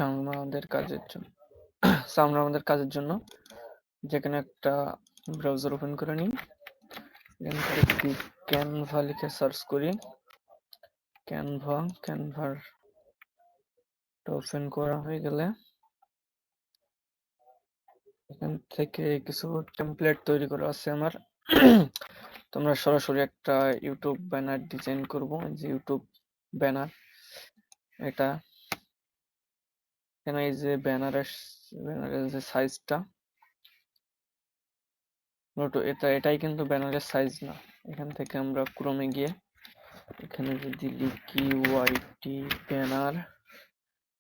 আমাদের কাজের জন্য যেখানে একটা ব্রাউজার ওপেন করে নিই, এখান থেকে যদি ক্যানভা লিখে সার্চ করি, ক্যানভার ওপেন করা হয়ে গেলে এখান থেকে কিছু টেমপ্লেট তৈরি করা আছে আমার। তোমরা সরাসরি একটা ইউটিউব ব্যানার ডিজাইন করব, যে ইউটিউব ব্যানার এটা এখানে এই যে ব্যানারের যে সাইজটা এটাই কিন্তু ব্যানারের সাইজ না। এখান থেকে আমরা ক্রমে গিয়ে এখানে যদি লিখি ওয়াইটি ব্যানার,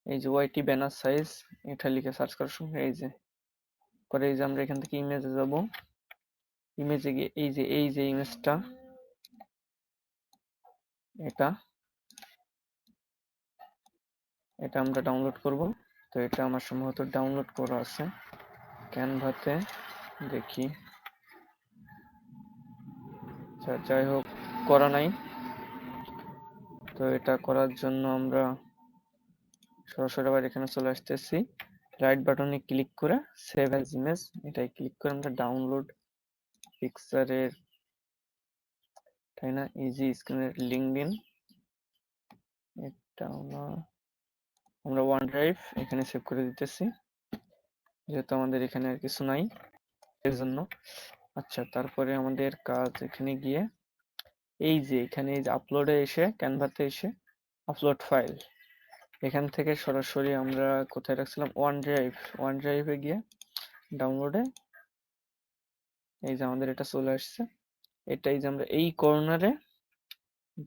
এই যে ওয়াইটি ব্যানার সাইজ এটা লিখে সার্চ করার সঙ্গে এই যে আমরা এখান থেকে ইমেজে যাব, ইমেজে গিয়ে এই যে ইমেজটা এটা আমরা ডাউনলোড করব। তো এটা আমার সম্ভবত ডাউনলোড করা আছে ক্যানভাতে, দেখি। যাই হোক, করা নাই। তো এটা করার জন্য আমরা সরাসরি আবার এখানে চলে আসতেছি, রাইট বাটনে ক্লিক করে সেভ অ্যাজ ইমেজ এটাই ক্লিক করে আমরা ডাউনলোড পিকচারের, তাই না, ইজি স্ক্রিনের লিংক দিন। এটা আমরা ওয়ান ড্রাইভ এখানে সেভ করে দিতেছি, যেহেতু আমাদের এখানে আর কিছু নাই এর জন্য। আচ্ছা, তারপরে আমাদের কাজ এখানে গিয়ে এই যে এখানে আপলোডে এসে ক্যানভাতে এসে আপলোড ফাইল, এখান থেকে সরাসরি আমরা কোথায় রাখছিলাম, ওয়ান ড্রাইভে গিয়ে ডাউনলোডে এই যে আমাদের এটা চলে আসছে। এটাই যে আমরা এই কর্নারে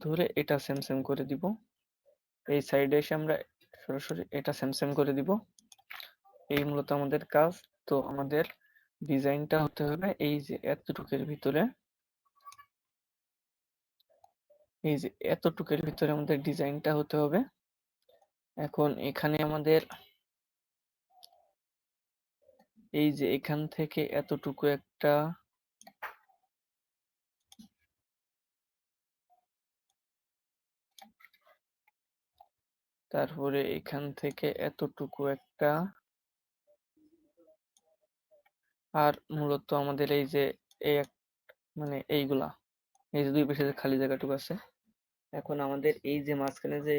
ধরে এটা সেম করে দিব, এই সাইডে এসে আমরা সরাসরি এটা সেম করে দিব। এই মূলত আমাদের কাজ। তো আমাদের ডিজাইনটা হতে হবে এই যে এতটুকের ভিতরে, আমাদের ডিজাইনটা হতে হবে। এখন এখানে আমাদের এই যে এখান থেকে এতটুকু একটা, তারপরে এখান থেকে এতটুকু একটা, আর মূলত আমাদের এই যে মানে এইগুলা, এই যে দুই পাশে যে খালি জায়গাটুকু আছে, এখন আমাদের এই যে মাঝখানে যে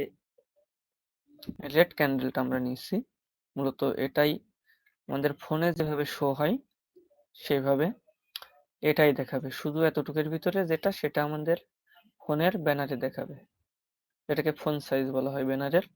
রেড ক্যান্ডেলটা আমরা নিচ্ছি, মূলত এটাই আমাদের ফোনে যেভাবে শো হয় সেভাবে এটাই দেখাবে, শুধু এতটুকুর ভিতরে সেটা আমাদের ফোনের ব্যানারে দেখাবে। এটাকে ফোন সাইজ বলা হয় ব্যানারের।